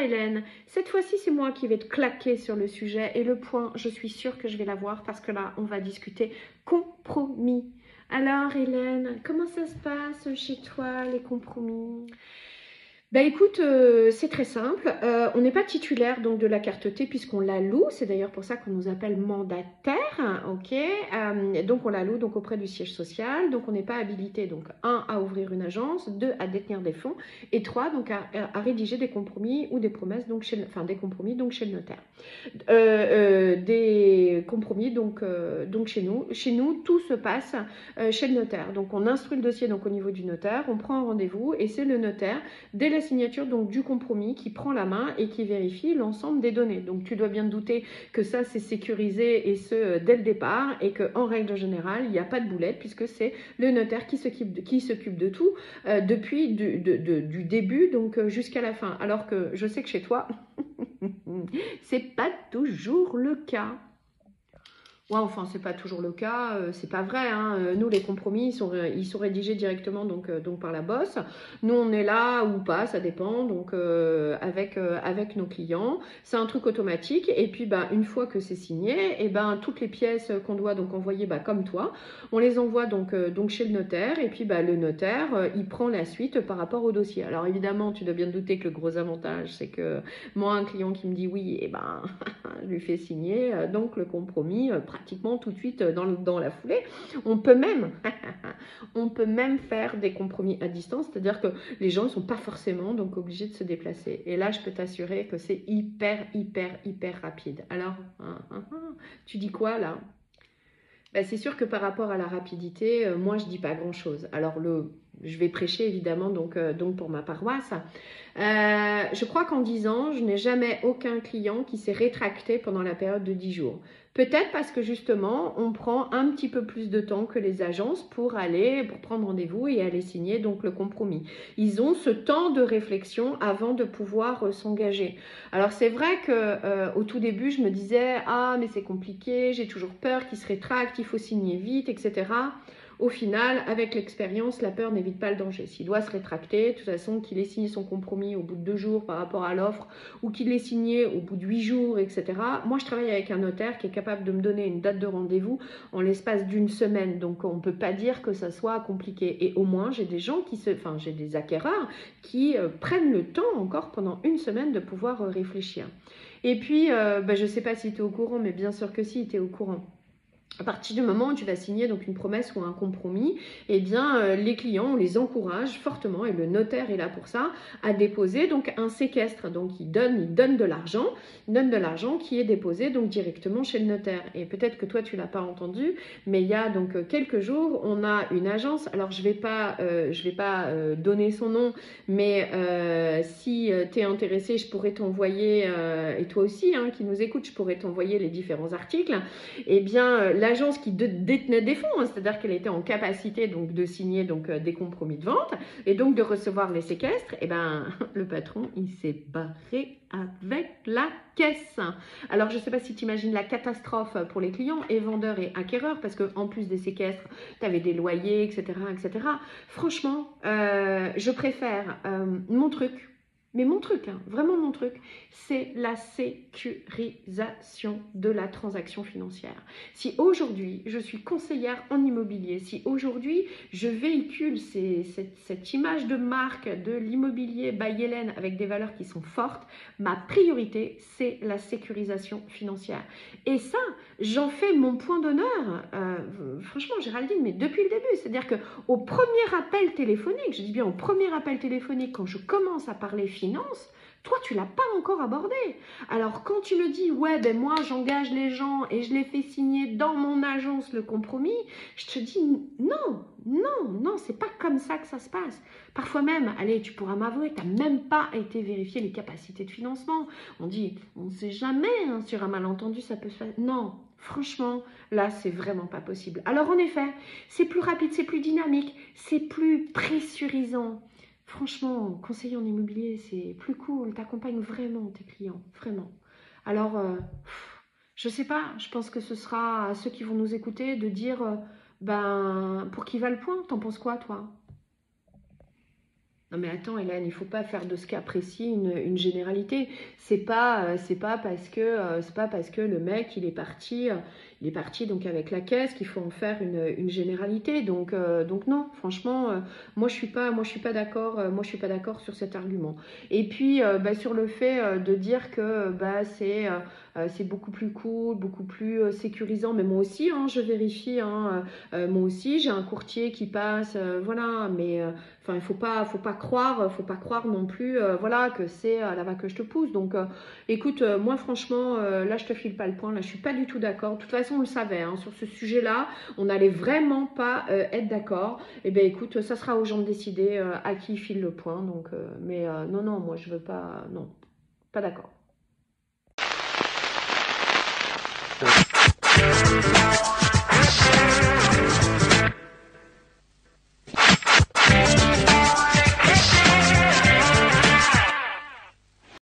pas Hélène, cette fois-ci c'est moi qui vais te claquer sur le sujet et le point, je suis sûre que je vais l'avoir parce que là on va discuter compromis. Alors Hélène, comment ça se passe chez toi les compromis? Ben écoute, c'est très simple. On n'est pas titulaire donc de la carte T puisqu'on la loue. C'est d'ailleurs pour ça qu'on nous appelle mandataire, ok. Donc on la loue donc auprès du siège social. Donc on n'est pas habilité donc un à ouvrir une agence, deux à détenir des fonds et trois donc à rédiger des compromis ou des promesses donc enfin des compromis donc chez le notaire. Des compromis donc chez nous. Chez nous tout se passe chez le notaire. Donc on instruit le dossier donc au niveau du notaire, on prend un rendez-vous et c'est le notaire dès la signature donc du compromis qui prend la main et qui vérifie l'ensemble des données. Donc tu dois bien te douter que ça c'est sécurisé et ce dès le départ et qu'en règle générale il n'y a pas de boulette puisque c'est le notaire qui s'occupe de tout depuis du début donc jusqu'à la fin. Alors que je sais que chez toi c'est pas toujours le cas. Ouais, enfin, c'est pas toujours le cas, c'est pas vrai. Hein. Nous, les compromis, ils sont rédigés directement donc par la boss. Nous, on est là ou pas, ça dépend, donc avec nos clients. C'est un truc automatique. Et puis, bah, une fois que c'est signé, et ben toutes les pièces qu'on doit donc envoyer, bah, comme toi, on les envoie donc chez le notaire. Et puis, bah, le notaire, il prend la suite par rapport au dossier. Alors, évidemment, tu dois bien te douter que le gros avantage, c'est que moi, un client qui me dit oui, et ben, je lui fais signer donc le compromis pratiquement tout de suite dans la foulée. On peut même faire des compromis à distance, c'est-à-dire que les gens ne sont pas forcément donc obligés de se déplacer. Et là, je peux t'assurer que c'est hyper rapide. Alors, tu dis quoi là? Ben, c'est sûr que par rapport à la rapidité, moi je dis pas grand-chose. Alors je vais prêcher évidemment donc pour ma paroisse. Je crois qu'en 10 ans, je n'ai jamais aucun client qui s'est rétracté pendant la période de 10 jours. Peut-être parce que justement, on prend un petit peu plus de temps que les agences pour prendre rendez-vous et aller signer donc le compromis. Ils ont ce temps de réflexion avant de pouvoir s'engager. Alors c'est vrai que au tout début, je me disais ah mais c'est compliqué, j'ai toujours peur qu'ils se rétractent, il faut signer vite, etc. Au final, avec l'expérience, la peur n'évite pas le danger. S'il doit se rétracter, de toute façon, qu'il ait signé son compromis au bout de 2 jours par rapport à l'offre ou qu'il l'ait signé au bout de 8 jours, etc. Moi, je travaille avec un notaire qui est capable de me donner une date de rendez-vous en l'espace d'une semaine. Donc, on ne peut pas dire que ça soit compliqué. Et au moins, j'ai des gens j'ai des acquéreurs qui prennent le temps encore pendant une semaine de pouvoir réfléchir. Et puis, je ne sais pas si tu es au courant, mais bien sûr que si, tu es au courant. À partir du moment où tu vas signer donc une promesse ou un compromis, eh bien les clients, on les encourage fortement, et le notaire est là pour ça, à déposer donc un séquestre. Donc il donne de l'argent qui est déposé donc directement chez le notaire. Et peut-être que toi tu l'as pas entendu, mais il y a donc quelques jours, on a une agence. Alors je vais pas donner son nom, mais si tu es intéressé, je pourrais t'envoyer, et toi aussi hein, qui nous écoute, je pourrais t'envoyer les différents articles. Eh bien l'agence qui détenait des fonds, hein, c'est-à-dire qu'elle était en capacité donc de signer donc des compromis de vente et donc de recevoir les séquestres, et ben le patron il s'est barré avec la caisse. Alors je ne sais pas si tu imagines la catastrophe pour les clients et vendeurs et acquéreurs, parce qu'en plus des séquestres, tu avais des loyers, etc. etc. Franchement, je préfère mon truc. Mais mon truc, hein, vraiment mon truc, c'est la sécurisation de la transaction financière. Si aujourd'hui, je suis conseillère en immobilier, si aujourd'hui, je véhicule cette image de marque de l'immobilier by Hélène avec des valeurs qui sont fortes, ma priorité, c'est la sécurisation financière. Et ça, j'en fais mon point d'honneur. Franchement, Géraldine, mais depuis le début, c'est-à-dire qu'au premier appel téléphonique, je dis bien au premier appel téléphonique, quand je commence à parler finance, toi, tu ne l'as pas encore abordé. Alors, quand tu me dis, ouais, ben moi, j'engage les gens et je les fais signer dans mon agence le compromis, je te dis, non, c'est pas comme ça que ça se passe. Parfois même, allez, tu pourras m'avouer, tu n'as même pas été vérifier les capacités de financement. On dit, on ne sait jamais, hein, sur un malentendu, ça peut se faire. Non, franchement, là, c'est vraiment pas possible. Alors, en effet, c'est plus rapide, c'est plus dynamique, c'est plus pressurisant. Franchement, conseiller en immobilier, c'est plus cool. T'accompagnes vraiment tes clients, vraiment. Alors, je sais pas, je pense que ce sera à ceux qui vont nous écouter de dire, pour qui va le point? T'en penses quoi, toi? Non mais attends Hélène, il faut pas faire de ce cas précis une généralité. C'est pas parce que le mec il est parti donc avec la caisse qu'il faut en faire une généralité. Donc non, franchement, moi je suis pas d'accord, moi je suis pas d'accord sur cet argument. Et puis bah, sur le fait de dire que bah c'est beaucoup plus cool, beaucoup plus sécurisant. Mais moi aussi, hein, je vérifie. Hein, moi aussi, j'ai un courtier qui passe, voilà. Mais enfin, faut pas croire non plus, voilà, que c'est la vache que je te pousse. Donc, écoute, moi franchement, là je te file pas le point, là je suis pas du tout d'accord. De toute façon, on le savait, hein, sur ce sujet-là, on n'allait vraiment pas être d'accord. Et ben écoute, ça sera aux gens de décider à qui file le point. Donc, non, non, moi je veux pas, non, pas d'accord.